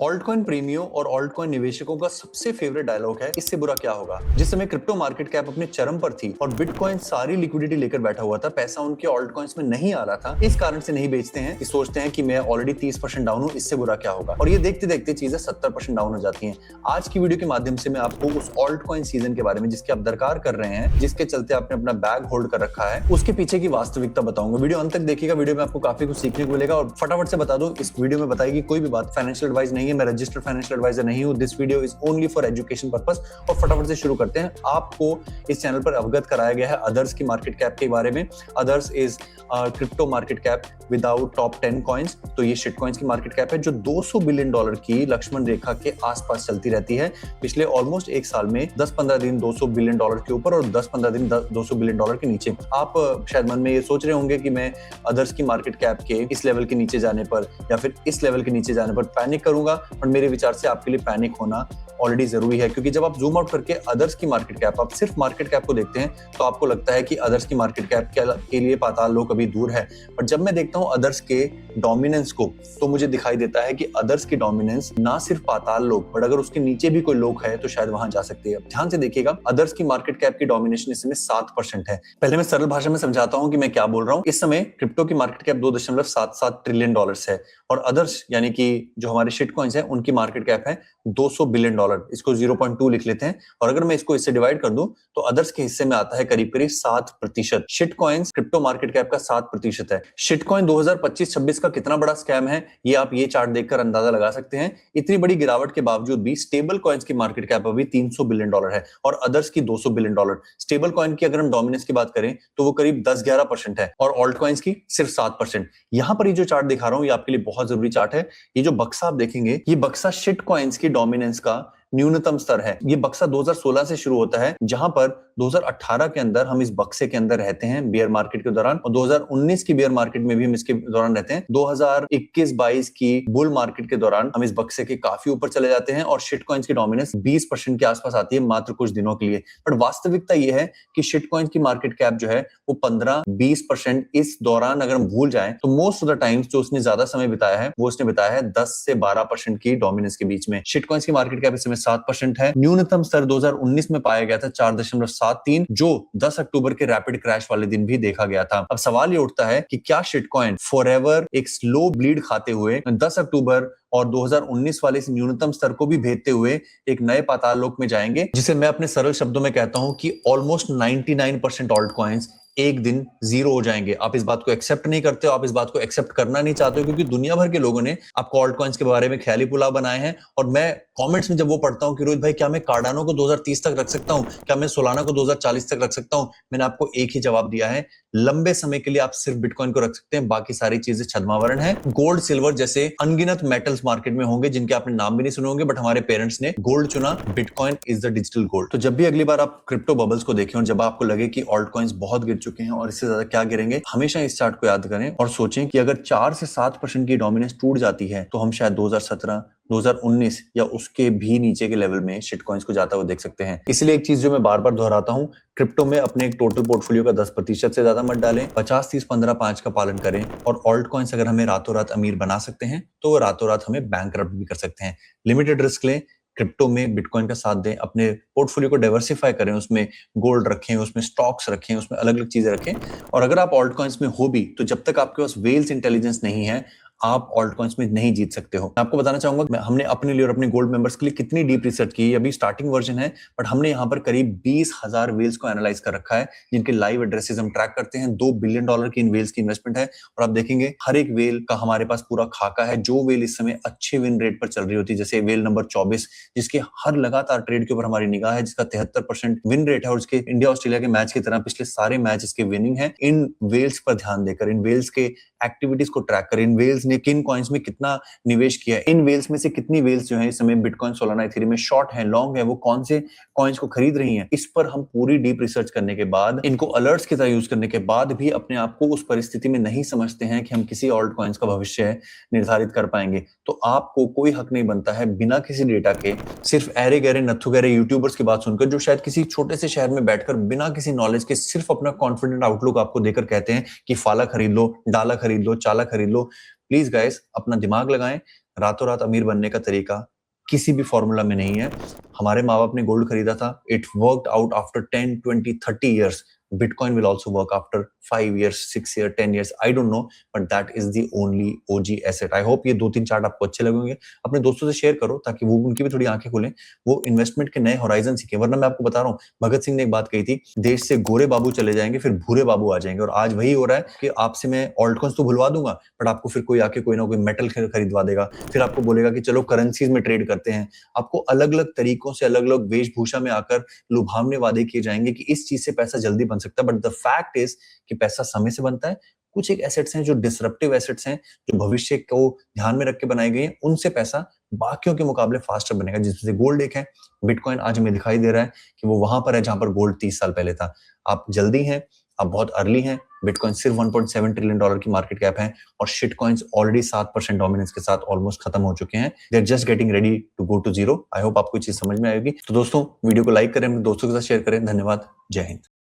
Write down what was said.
Alt coin प्रेमियों और alt coin निवेशकों का सबसे फेवरेट डायलॉग है, इससे बुरा क्या होगा। जिस समय क्रिप्टो मार्केट कैप अपने चरम पर थी और बिटकॉइन सारी लिक्विडिटी लेकर बैठा हुआ था, पैसा उनके ऑल्ट कॉइन्स में नहीं आ रहा था, इस कारण से नहीं बेचते हैं कि सोचते हैं कि मैं ऑलरेडी 30% डाउन हूं, इससे बुरा क्या होगा। और ये देखते देखते चीजें 70% डाउन हो जाती हैं। आज की वीडियो के माध्यम से मैं आपको उस ऑल्ट कॉइन सीजन के बारे में, जिसके आप दरकार कर रहे हैं, जिसके चलते आपने अपना बैग होल्ड कर रखा है, उसके पीछे की वास्तविकता बताऊंगा। वीडियो अंत तक देखिएगा, वीडियो में आपको काफी कुछ सीखने को मिलेगा। और फटाफट से बता दो, इस वीडियो में बताएगी कोई भी बात फाइनेंशियल एडवाइस नहीं है, मैं रजिस्टर्ड फाइनेंशियल एडवाइजर नहीं हूं। This video is only for education purpose. और फटाफट से शुरू करते हैं। आपको इस चैनल पर अवगत कराया गया है अदर्स की मार्केट कैप के बारे में। Others is crypto market cap without top 10 coins. तो ये शिट कॉइन्स की मार्केट कैप है जो $200 बिलियन की लक्ष्मण रेखा के आसपास चलती रहती है। पिछले ऑलमोस्ट एक साल में 10-15 दिन $200 बिलियन के ऊपर और 10-15 दिन $200 बिलियन के नीचे। आप शायद मन में ये सोच रहे होंगे कि मैं अदर्स की मार्केट कैप के इस लेवल के नीचे जाने पर या फिर इस लेवल के नीचे जाने पर पैनिक करूंगा, और मेरे विचार से आपके लिए पैनिक होना ऑलरेडी जरूरी है। क्योंकि जब आप जूम आउट करके अदर्स की मार्केट कैप, आप सिर्फ मार्केट कैप को देखते हैं, तो आपको लगता है कि अदर्स की मार्केट कैप के लिए पाताल लोक अभी दूर है। पर जब मैं देखता हूं अदर्स के डोमिनेंस को, तो मुझे दिखाई देता है कि अदर्स की डोमिनेंस ना सिर्फ पाताल लोक, बट अगर उसके नीचे भी कोई लोक है तो शायद वहां जा सकती है। ध्यान से देखिएगा, अदर्स की मार्केट कैप की डोमिनेशन इस समय 7% है। पहले मैं सरल भाषा में समझाता हूं कि मैं क्या बोल रहा हूं। इस समय क्रिप्टो की मार्केट कैप $2.77 ट्रिलियन है, और अदर्स यानी कि जो हमारे शिट कॉइन्स है, उनकी मार्केट कैप है $200 बिलियन। इसको 0.2 लिख लेते हैं। और अगर मैं इसको इससे डिवाइड कर दूं, तो अदर्स के हिस्से में आता है करीब करीब 7%। Shit coins crypto market cap का 7% है। शिट कॉइन 2025-26 का कितना बड़ा स्कैम है, ये आप ये चार्ट देखकर अंदाजा लगा सकते हैं। इतनी बड़ी गिरावट के बावजूद भी स्टेबल कॉइन्स की मार्केट कैप अभी $300 बिलियन है और अदर्स की $200 बिलियन। स्टेबल कॉइन की अगर हम डोमिनेंस की बात करें तो वो करीब 10-11% है, और ऑल्ट कॉइन्स की सिर्फ 7%। यहां पर ये जो चार्ट दिखा रहा हूं, ये आपके लिए बहुत जरूरी चार्ट है। ये जो बक्सा आप देखेंगे, ये बक्सा शिट कॉइन्स की डोमिनेंस का न्यूनतम स्तर है। ये बक्सा 2016 से शुरू होता है, जहां पर 2018 के अंदर हम इस बक्से के अंदर रहते हैं बियर मार्केट के दौरान, और 2019 की बियर मार्केट में भी हम इसके दौरान रहते हैं। 2021-22 की बुल मार्केट के दौरान हम इस बक्से के काफी ऊपर चले जाते हैं, और शिट कॉइन्स की डोमिनेंस 20% के आसपास आती है मात्र कुछ दिनों के लिए। बट वास्तविकता यह है कि शिट कॉइन्स की मार्केट कैप जो है वो 15-20% इस दौरान अगर हम भूल जाएं, तो मोस्ट ऑफ द टाइम्स जो उसने ज्यादा समय बिताया है, वो उसने बिताया है 10 से 12% की डोमिनेंस के बीच में। शिट कॉइन्स की मार्केट कैप इस समय 7% है। न्यूनतम स्तर 2019 में पाया गया था 4.73, जो 10 अक्टूबर के रैपिड क्रैश वाले दिन भी देखा गया था। अब सवाल ये उठता है कि क्या शिटकॉइन फॉरएवर एक स्लो ब्लीड खाते हुए 10 अक्टूबर और 2019 वाले इस न्यूनतम स्तर को भी भेदते हुए एक नए पाताल लोक में जाएंगे, जिसे मैं अपने सरल शब्दों में कहता हूं कि ऑलमोस्ट 99% ऑल्ट कॉइन्स एक दिन जीरो हो जाएंगे। आप इस बात को एक्सेप्ट नहीं करते हो, आप इस बात को एक्सेप्ट करना नहीं चाहते हो, क्योंकि दुनिया भर के लोगों ने आपको ऑल्ट कॉइन्स के बारे में ख्याली पुलाव बनाए हैं। और मैं कमेंट्स में जब वो पढ़ता हूं कि रोहित भाई, क्या मैं कार्डानो को 2030 तक रख सकता हूं, क्या मैं सोलाना को 2040 तक रख सकता हूं, मैंने आपको एक ही जवाब दिया है, लंबे समय के लिए आप सिर्फ बिटकॉइन को रख सकते हैं, बाकी सारी चीजें छद्मावरण है। गोल्ड सिल्वर जैसे अनगिनत मेटल्स मार्केट में होंगे जिनके आपने नाम भी नहीं सुने होंगे, बट हमारे पेरेंट्स ने गोल्ड चुना। Bitcoin is the digital gold. तो जब भी अगली बार आप क्रिप्टो बबल्स को देखें और जब आपको लगे कि ऑल्ट कॉइन्स बहुत गिर चुके हैं और इससे ज्यादा क्या गिरेंगे, हमेशा इस चार्ट को याद करें और सोचें कि अगर 4 से 7% की डोमिनेंस टूट जाती है, तो हम शायद 2017, 2019 या उसके भी नीचे के लेवल में शिट कॉइन्स को जाता हुआ देख सकते हैं। इसलिए एक चीज जो मैं बार बार दोहराता हूं, क्रिप्टो में अपने एक टोटल पोर्टफोलियो का 10% से ज्यादा मत डालें। 50-30-15-5 का पालन करें। और ऑल्ट कॉइन्स अगर हमें रातों रात अमीर बना सकते हैं, तो वो रातों रात हमें बैंकरप्ट भी कर सकते हैं। लिमिटेड रिस्क लें, क्रिप्टो में बिटकॉइन का साथ दें, अपने पोर्टफोलियो को डाइवर्सिफाई करें, उसमें गोल्ड रखें, उसमें स्टॉक्स रखें, उसमें अलग अलग चीजें रखें। और अगर आप ऑल्ट कॉइन्स में हो भी, तो जब तक आपके पास वेल्स इंटेलिजेंस नहीं है, आप ऑल्ट कॉइन्स में नहीं जीत सकते हो। मैं आपको बताना चाहूंगा, हमने अपने लिए और अपने गोल्ड मेंबर्स के लिए कितनी डीप रिसर्च की। अभी स्टार्टिंग वर्जन है, बट हमने यहाँ पर करीब 20,000 वेल्स को एनालाइज कर रखा है, जिनके लाइव एड्रेसेस हम ट्रैक करते हैं। $2 बिलियन की इन वेल्स की इन्वेस्टमेंट है, और आप देखेंगे हर एक वेल का हमारे पास पूरा खाका है। जो वेल इस समय अच्छे विन रेट पर चल रही होती है, जैसे वेल नंबर 24, जिसके हर लगातार ट्रेड के ऊपर हमारी निगाह है, जिसका 73% विन रेट है, और उसके इंडिया ऑस्ट्रेलिया के मैच की तरह पिछले सारे मैच इसके विनिंग है। इन वेल्स पर ध्यान देकर, इन वेल्स के एक्टिविटीज को ट्रैक करें, इन वेल्स ने किन कॉइन्स में कितना निवेश किया है, इन वेल्स में से कितनी वेल्स जो है इस समय बिटकॉइन, सोलाना, इथेरियम में शॉर्ट है, लॉन्ग है, वो कौन से कॉइन्स को खरीद रही हैं। इस पर हम पूरी डीप रिसर्च करने के बाद, इनको अलर्ट्स की तरह यूज करने के बाद भी अपने आप को उस परिस्थिति में नहीं समझते हैं कि हम किसी ऑल्ट कॉइन्स का भविष्य निर्धारित कर पाएंगे, तो आपको कोई हक नहीं बनता है बिना किसी डेटा के, सिर्फ ऐरे गहरे नत्थु गहरे यूट्यूबर्स की बात सुनकर, जो शायद किसी छोटे से शहर में बैठकर बिना किसी नॉलेज के सिर्फ अपना कॉन्फिडेंट आउटलुक आपको देकर कहते हैं कि फाला खरीद लो, डाला खरीद लो, चाला खरीद लो। प्लीज गाइस, अपना दिमाग लगाएं, रातों रात अमीर बनने का तरीका किसी भी फॉर्मूला में नहीं है। हमारे माँ बाप ने गोल्ड खरीदा था, it worked out after 10, 20, 30 years. Bitcoin will also work after 5 years, 6 years, 10 years. I don't know, but that is the only OG asset. I hope ये 2-3 चार्ट आपको अच्छे लगेंगे। अपने दोस्तों से शेयर करो ताकि वो उनकी भी थोड़ी आंखें खुलें, वो इन्वेस्टमेंट के नए होराइजन सीखें। वरना मैं आपको बता रहा हूँ, भगत सिंह ने एक बात कही थी, देश से गोरे बाबू चले जाएंगे, फिर भूरे बाबू आ जाएंगे। और आज वही हो रहा है कि आपसे मैं ऑल्ट कॉइन्स तो भुलवा दूंगा, बट आपको फिर कोई आके कोई ना कोई मेटल खरीदवा देगा, फिर आपको बोलेगा कि चलो करेंसीज में ट्रेड करते हैं। आपको अलग अलग तरीकों से, अलग अलग वेशभूषा में आकर लुभावने वादे किए जाएंगे कि इस चीज से पैसा जल्दी बन सकता है, बट द फैक्ट इज कि पैसा समय से बनता है। कुछ एक एसेट्स हैं जो डिसरप्टिव एसेट्स हैं, जो भविष्य को ध्यान में रख के बनाई गई हैं, उनसे पैसा बाकियों के मुकाबले फास्टर बनेगा, जिसमें से गोल्ड एक है। बिटकॉइन आज हमें दिखाई दे रहा है कि वो वहां पर है जहां पर गोल्ड 30 साल पहले था। आप जल्दी हैं, आप बहुत अर्ली हैं। बिटकॉइन सिर्फ $1.7 ट्रिलियन की मार्केट कैप है और शिट कॉइन्स ऑलरेडी 7% डोमिनेंस के साथ ऑलमोस्ट खत्म हो चुके हैं। They are just getting ready to go to zero. I hope आपको चीज समझ में आएगी। तो दोस्तों, वीडियो को लाइक करें, अपने दोस्तों के साथ शेयर करें। धन्यवाद। जय हिंद।